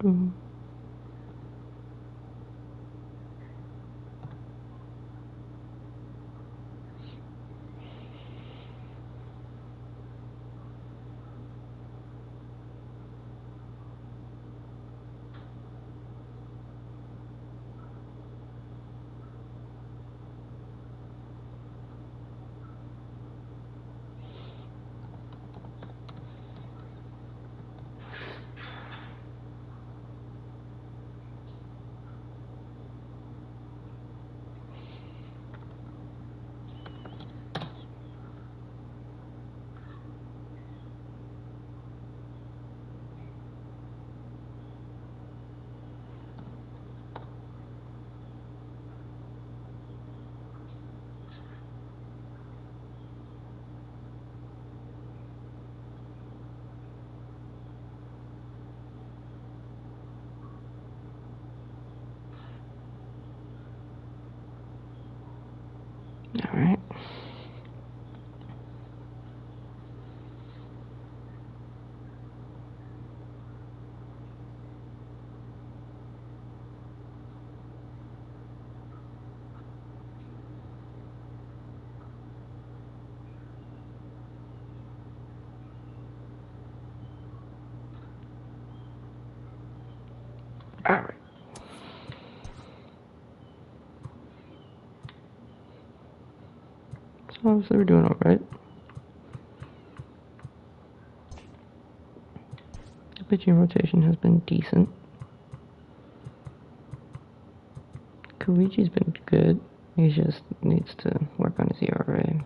Mm. All right. All right. So obviously we're doing all right. The pitching rotation has been decent. Kikuchi's been good. He just needs to work on his ERA.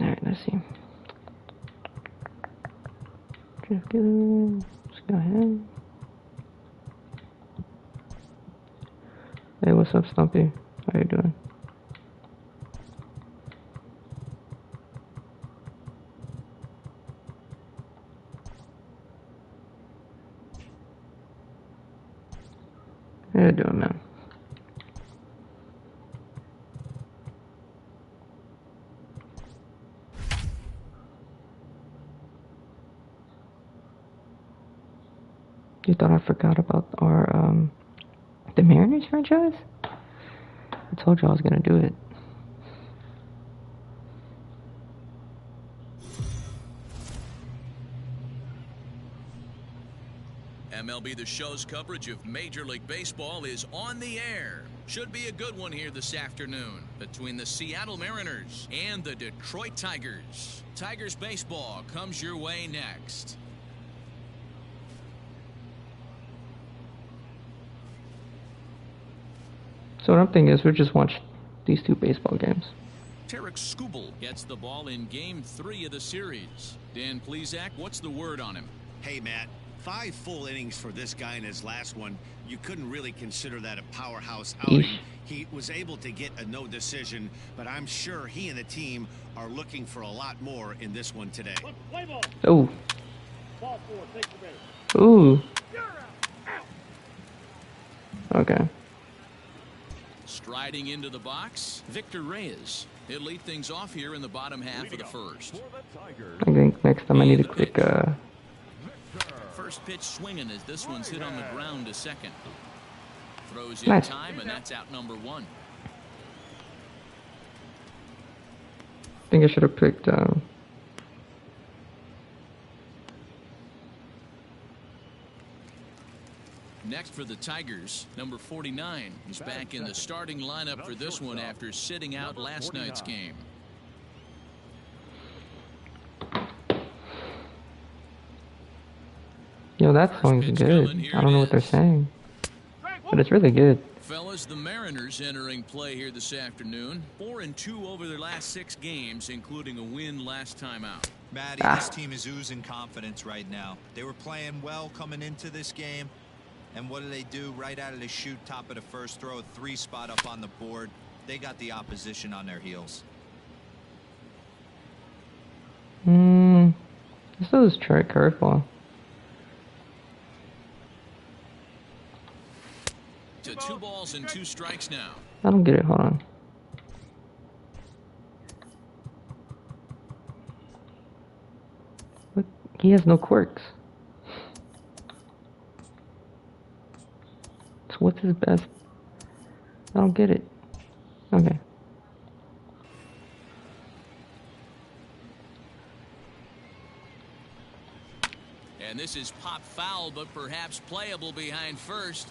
Alright, let's see. Let's go ahead. Hey, what's up, Stumpy? How you doing? How you doing, man? You thought I forgot about our, the Mariners franchise? I told you I was gonna do it. MLB the Show's coverage of Major League Baseball is on the air. Should be a good one here this afternoon between the Seattle Mariners and the Detroit Tigers. Tigers baseball comes your way next. So what I'm thinking is we just watch these two baseball games. Tarek Skubal gets the ball in Game 3 of the series. Dan Plesac, what's the word on him? Hey, Matt. 5 full innings for this guy in his last one. You couldn't really consider that a powerhouse outing. He was able to get a no decision, but I'm sure he and the team are looking for a lot more in this one today. Oh. Ooh. Okay. Striding into the box, Victor Reyes. He'll lead things off here in the bottom half of the first. I think next time I need a quick, First pitch swinging as this one's hit on the ground to second. Throws in Nice. time, and that's out number 1. I think I should have picked, Next for the Tigers, number 49. He's back in the starting lineup for this one after sitting out last night's game. yo, that song's good. I don't know what they're saying, but it's really good. Fellas, the Mariners entering play here this afternoon. 4-2 over their last 6 games, including a win last time out. Matty, this team is oozing confidence right now. They were playing well coming into this game. And what do? Right out of the chute, top of the first, throw a 3 spot up on the board. They got the opposition on their heels. This is try curveball. 2 balls and 2 strikes now. I don't get it. Hold on. What? He has no quirks. So what's his best? I don't get it. Okay. And this is pop foul, but perhaps playable behind first.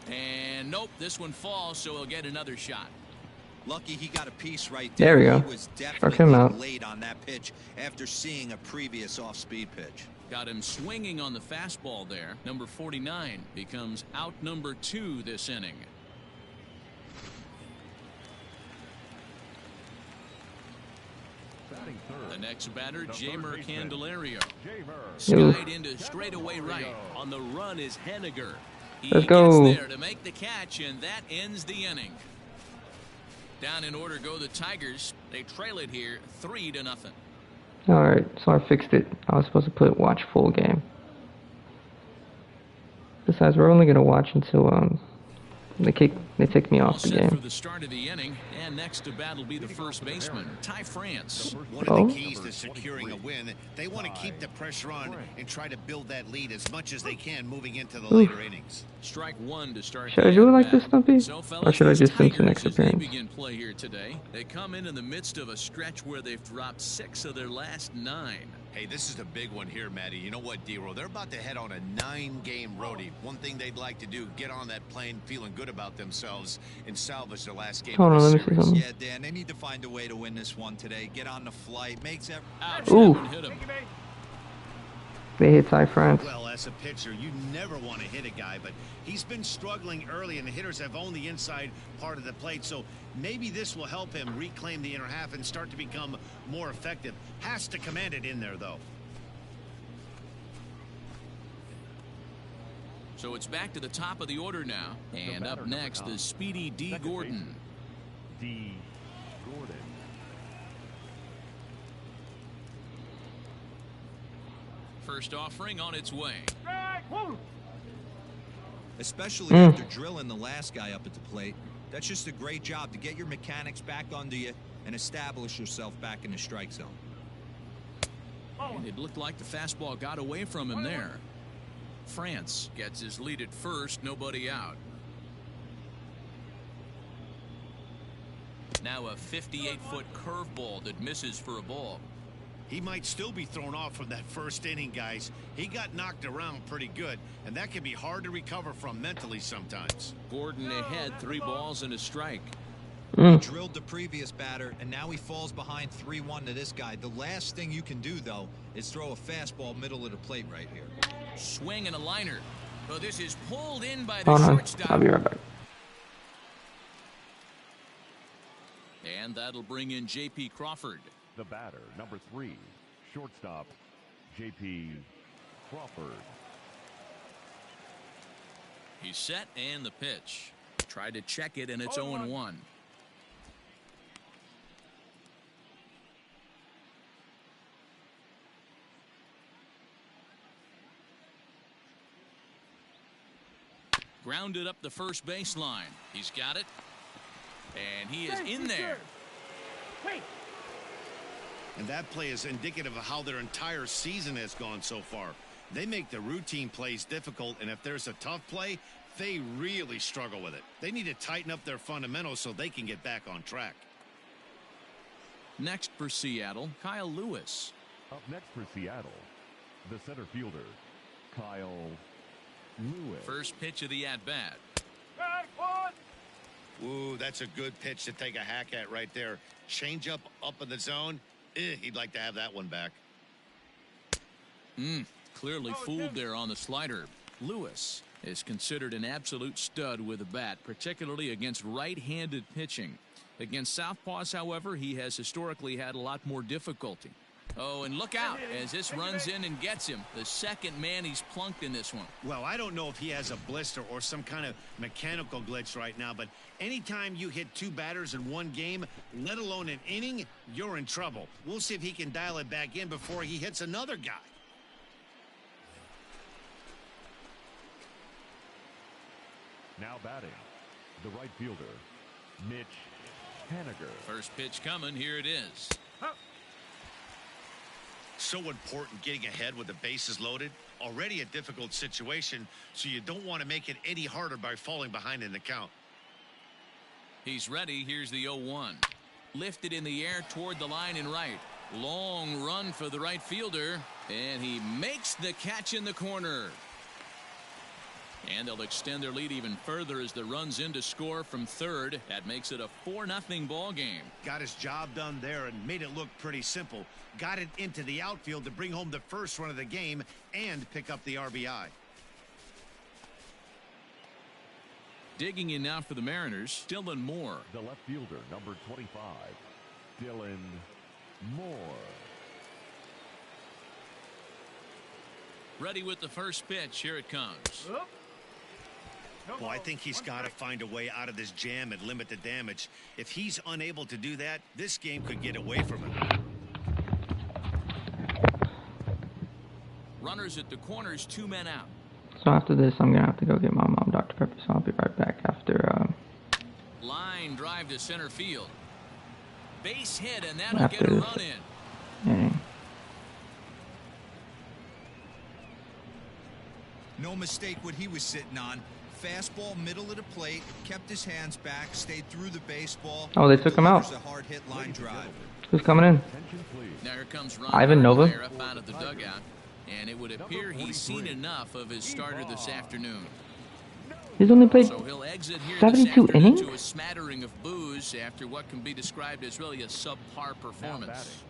And nope, this one falls, so he'll get another shot. Lucky he got a piece right there. There we go. He was Struck him definitely out. late on that pitch after seeing a previous off-speed pitch. Got him swinging on the fastball there. Number 49 becomes out number 2 this inning. The next batter, Jamer Candelario. Skied into straightaway right. On the run is Henniger. He Let's go. gets there to make the catch, and that ends the inning. Down in order go the Tigers. They trail it here 3-0. Alright, so I fixed it. I was supposed to put watch full game. Besides, we're only gonna watch until they take me All off the set for game. the start of the inning, and next to bat will be the first baseman, Ty France. One of the keys to securing a win, they want to keep the pressure on and try to build that lead as much as they can moving into the later innings. Strike 1 to start. Should I do it like this, Stumpy? So, fellas, Or should I those just send to Tigers, next as they appearance? begin play here today, they come in the midst of a stretch where they've dropped 6 of their last 9. Hey, this is a big one here, Matty. You know what, D-Roll? They're about to head on a 9-game roadie. One thing they'd like to do, get on that plane feeling good about themselves and salvage their last game Hold of on, the let me see series. something. Yeah, Dan, they need to find a way to win this one today. Get on the flight, makes every... Ouch, Ooh. that one hit him. They hit Ty France. Well, as a pitcher, you never want to hit a guy, but he's been struggling early, and the hitters have owned the inside part of the plate, so maybe this will help him reclaim the inner half and start to become more effective. Has to command it in there, though. So it's back to the top of the order now. And up next, the speedy D. Gordon. D. Gordon. First offering on its way. Especially after drilling the last guy up at the plate. That's just a great job to get your mechanics back under you and establish yourself back in the strike zone. And it looked like the fastball got away from him there. France gets his lead at first, nobody out. Now a 58-foot curveball that misses for a ball. He might still be thrown off from that first inning, guys. He got knocked around pretty good, and that can be hard to recover from mentally sometimes. Gordon ahead, 3 balls and a strike. He drilled the previous batter, and now he falls behind 3-1 to this guy. The last thing you can do, though, is throw a fastball middle of the plate right here. Swing and a liner. So this is pulled in by the Hold on, shortstop. I'll be right back. And that'll bring in J.P. Crawford. The batter, number 3, shortstop, J.P. Crawford. He's set and the pitch. Tried to check it and it's 0-1. Grounded up the first baseline. He's got it. And he is in there. And that play is indicative of how their entire season has gone so far. They make the routine plays difficult, and if there's a tough play, they really struggle with it. They need to tighten up their fundamentals so they can get back on track. Next for Seattle, Kyle Lewis. Up next for Seattle, the center fielder, Kyle Lewis. First pitch of the at-bat. Ooh, that's a good pitch to take a hack at right there. Change up in the zone. He'd like to have that one back. Clearly fooled there on the slider. Lewis is considered an absolute stud with a bat, particularly against right-handed pitching. Against southpaws, however, he has historically had a lot more difficulty. Oh, and look out as this runs in and gets him. The second man he's plunked in this one. Well, I don't know if he has a blister or some kind of mechanical glitch right now, but anytime you hit 2 batters in one game, let alone an inning, you're in trouble. We'll see if he can dial it back in before he hits another guy. Now batting, The right fielder, Mitch Haniger. First pitch coming. Here it is. So important getting ahead with the bases loaded. Already a difficult situation, so you don't want to make it any harder by falling behind in the count. He's ready. Here's the 0-1. Lifted in the air toward the line and right. Long run for the right fielder, and he makes the catch in the corner. And they'll extend their lead even further as the runs in to score from third. That makes it a 4-0 ball game. Got his job done there and made it look pretty simple. Got it into the outfield to bring home the first run of the game and pick up the RBI. Digging in now for the Mariners, Dylan Moore. The left fielder, number 25, Dylan Moore. Ready with the first pitch. Here it comes. Well, I think he's got to find a way out of this jam and limit the damage. If he's unable to do that, this game could get away from him. Runners at the corners, 2 men out. So after this, I'm gonna have to go get my mom Dr. Pepper. So I'll be right back after. Line drive to center field. Base hit, and that'll After get a this run in. inning. No mistake what he was sitting on. Fastball, middle of the plate, kept his hands back, stayed through the baseball. Oh, they took him out. A hard hit line drive. Who's coming in? Now here comes Ron Ivan Nova. up out of the dugout, and it would appear he's seen enough of his starter this afternoon. He's only played So he'll exit here 72 this afternoon innings? to a smattering of boos after what can be described as really a subpar performance.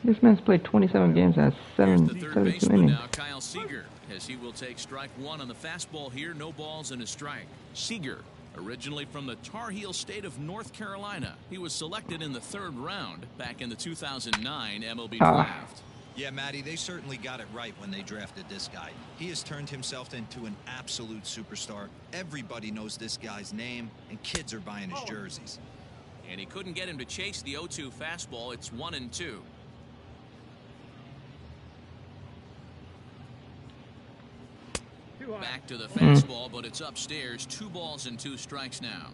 This man's played 27 games and has Here's the third 72 baseman innings. now, Kyle Seager, as he will take strike 1 on the fastball here. No balls and a strike. Seager, originally from the Tar Heel state of North Carolina. He was selected in the 3rd round back in the 2009 MLB draft. Yeah, Matty, they certainly got it right when they drafted this guy. He has turned himself into an absolute superstar. Everybody knows this guy's name, and kids are buying his jerseys. And he couldn't get him to chase the 0-2 fastball. It's 1-2. Back to the fastball, but it's upstairs. 2 balls and 2 strikes now.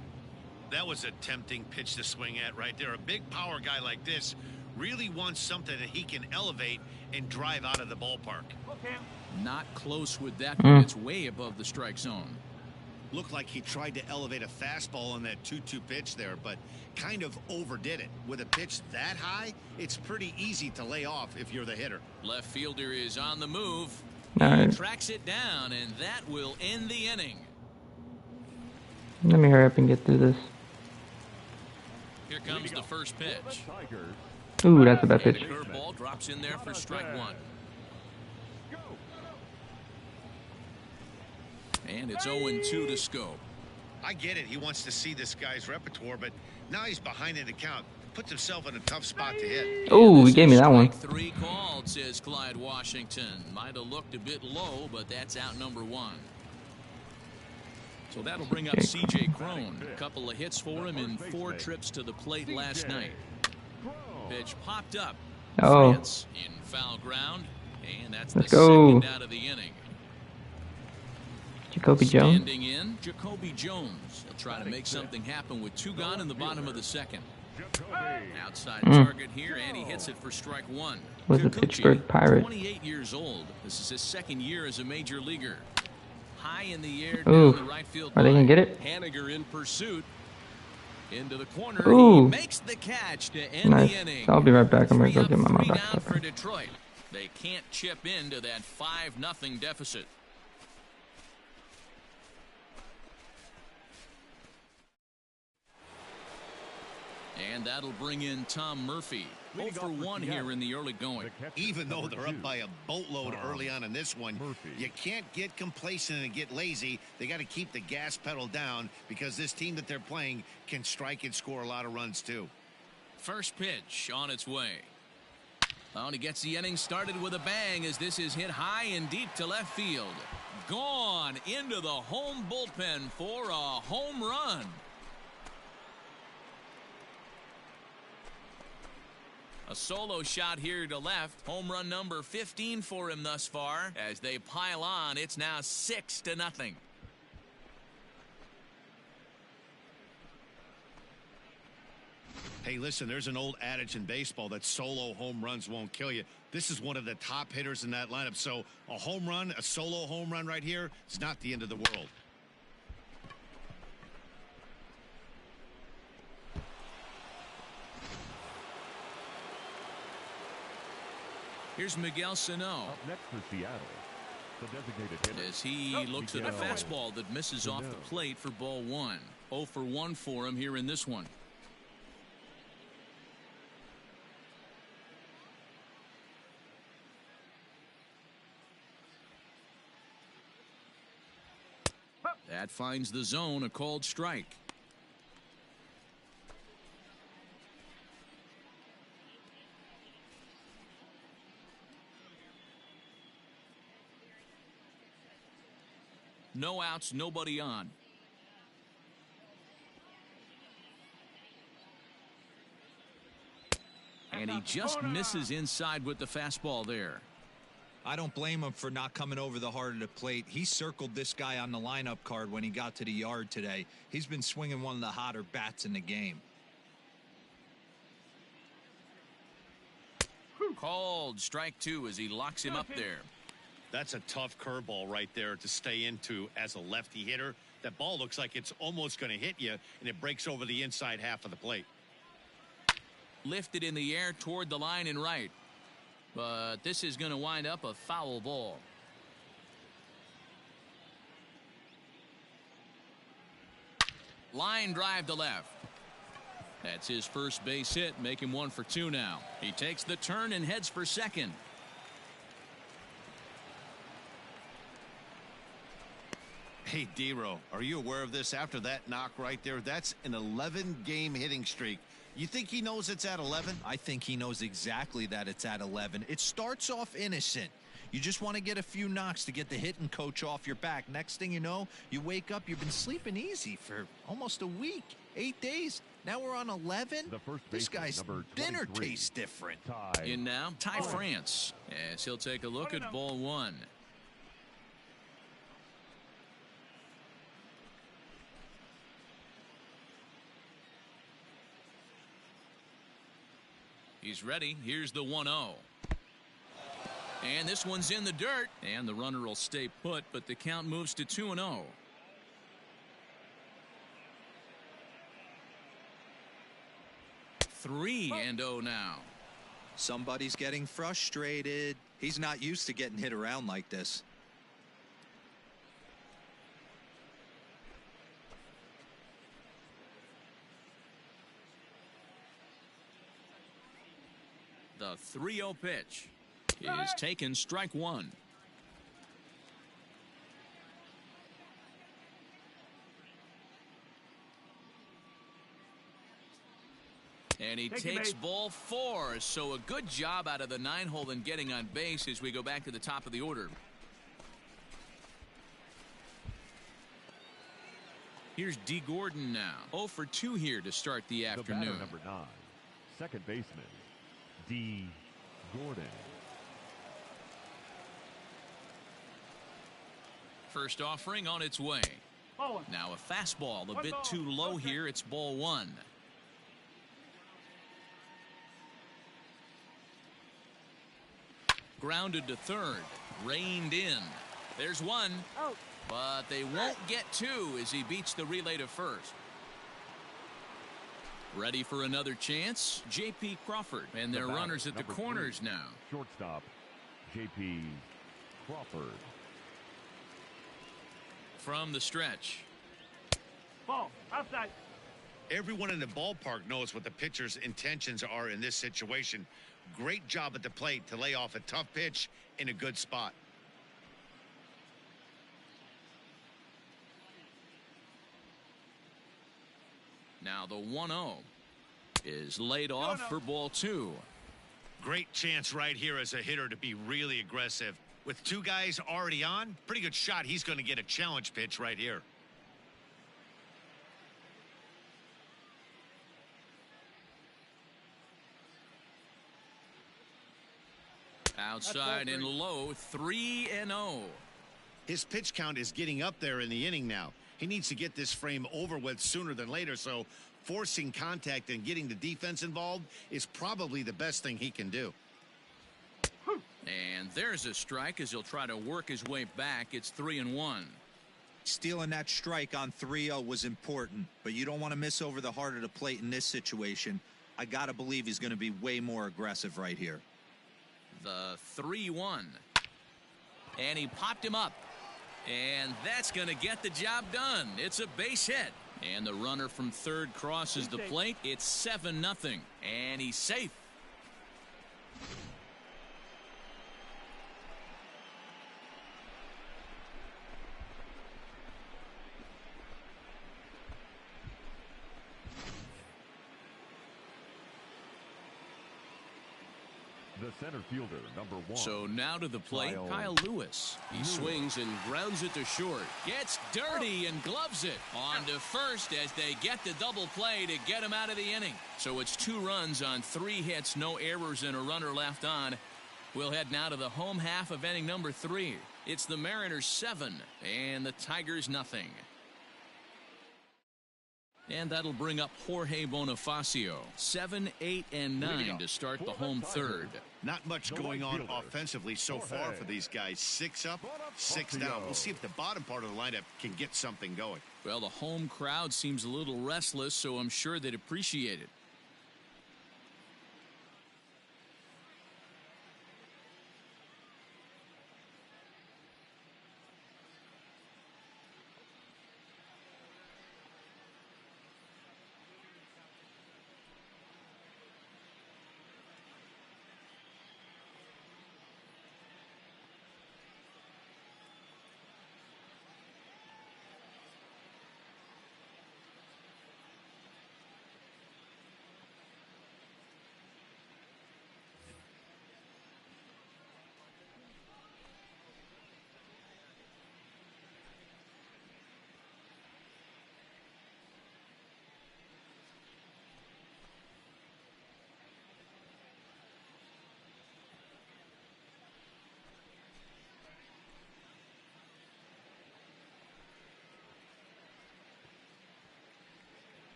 That was a tempting pitch to swing at right there. A big power guy like this really wants something that he can elevate and drive out of the ballpark. Not close with that one. It's way above the strike zone. Looked like he tried to elevate a fastball on that 2-2 pitch there, but kind of overdid it. With a pitch that high, it's pretty easy to lay off if you're the hitter. Left fielder is on the move. Alright. He tracks it down, and that will end the inning. Let me hurry up and get through this. Here comes the first pitch. Ooh, that's a bad And the pitch. curveball drops in there for strike 1. And it's 0-2 to Scope. I get it. He wants to see this guy's repertoire, but now he's behind in the count. Puts himself in a tough spot to hit. Oh, he gave me that one. Strike 3 called, says Clyde Washington. Might have looked a bit low, but that's out number 1. So that'll bring up C.J. Cron. A couple of hits for him in 4 trips to the plate last night. Pitch popped up. Oh. France in foul ground, and that's Let's the go. 2nd out of the inning. Jacoby Jones. Standing in, Jacoby Jones. He'll try to make something happen with 2 gone in the bottom of the 2nd. Outside target here, and he hits it for strike 1. Was a Kikuchi, Pittsburgh Pirate. 28 years old. This is his 2nd year as a major leaguer. High in the air Ooh. down the right field Are they line. gonna get it? Haniger in pursuit. Into the corner. Ooh. He makes the catch to end Nice. the inning. So I'll be right back. I'm gonna 3 go up, get my mom 3 Dr. down Pepper. for Detroit. They can't chip into that 5-0 deficit. And that'll bring in Tom Murphy. 0 for 1 here in the early going. Even though they're up by a boatload early on in this one, you can't get complacent and get lazy. They got to keep the gas pedal down because this team that they're playing can strike and score a lot of runs too. First pitch on its way. Oh, and he gets the inning started with a bang as this is hit high and deep to left field. Gone into the home bullpen for a home run. A solo shot here to left. Home run number 15 for him thus far. As they pile on, it's now 6-0. Hey, listen, there's an old adage in baseball that solo home runs won't kill you. This is one of the top hitters in that lineup. So a home run, a solo home run right here, is not the end of the world. Here's Miguel Sano. Up next for Seattle, the designated hitter. As he looks at a fastball that misses off the plate for ball 1. 0 for 1 for him here in this one. That finds the zone, a called strike. No outs, nobody on. And he just misses inside with the fastball there. I don't blame him for not coming over the heart of the plate. He circled this guy on the lineup card when he got to the yard today. He's been swinging one of the hotter bats in the game. Called strike 2 as he locks him up there. That's a tough curveball right there to stay into as a lefty hitter. That ball looks like it's almost going to hit you, and it breaks over the inside half of the plate. Lifted in the air toward the line and right. But this is going to wind up a foul ball. Line drive to left. That's his first base hit, make him 1 for 2 now. He takes the turn and heads for second. Hey, D-Row, are you aware of this? After that knock right there, that's an 11-game hitting streak. You think he knows it's at 11? I think he knows exactly that it's at 11. It starts off innocent. You just want to get a few knocks to get the hitting coach off your back. Next thing you know, you wake up, you've been sleeping easy for almost a week, 8 days. Now we're on 11. This guy's dinner tastes different. In now, Ty France. Yes, he'll take a look at ball 1. He's ready. Here's the 1-0. And this one's in the dirt. And the runner will stay put, but the count moves to 2-0. Three and 0 now. Somebody's getting frustrated. He's not used to getting hit around like this. The 3-0 pitch is taken, strike 1. And he takes ball 4, so a good job out of the 9-hole in getting on base as we go back to the top of the order. Here's D. Gordon now. 0 for 2 here to start the afternoon. The batter, number 9, second baseman, D. Gordon. First offering on its way. Now a fastball a bit too low here. It's ball 1. Grounded to third. Reined in. There's 1. But they won't get 2 as he beats the relay to first. Ready for another chance? J.P. Crawford. And their runners at the corners 3, now. Shortstop, J.P. Crawford. From the stretch. Ball, outside. Everyone in the ballpark knows what the pitcher's intentions are in this situation. Great job at the plate to lay off a tough pitch in a good spot. Now the 1-0 is laid off for ball 2. Great chance right here as a hitter to be really aggressive. With 2 guys already on, pretty good shot he's going to get a challenge pitch right here. Outside and low, 3-0. His pitch count is getting up there in the inning now. He needs to get this frame over with sooner than later, so forcing contact and getting the defense involved is probably the best thing he can do. And there's a strike as he'll try to work his way back. It's 3-1. Stealing that strike on 3-0 was important, but you don't want to miss over the heart of the plate in this situation. I got to believe he's going to be way more aggressive right here. The 3-1. And he popped him up. And that's going to get the job done. It's a base hit. And the runner from third crosses the plate. It's 7-0. And he's safe. The center fielder, number 1. So now to the plate, Kyle Lewis. He swings and grounds it to short. Gets dirty and gloves it. On to first as they get the double play to get him out of the inning. So it's 2 runs on 3 hits, no errors, and a runner left on. We'll head now to the home half of inning number 3. It's the Mariners 7 and the Tigers nothing. And that'll bring up Jorge Bonifacio. 7, 8, and 9 to start the home third. Not much going on offensively so far for these guys. 6 up, 6 down. We'll see if the bottom part of the lineup can get something going. Well, the home crowd seems a little restless, so I'm sure they'd appreciate it.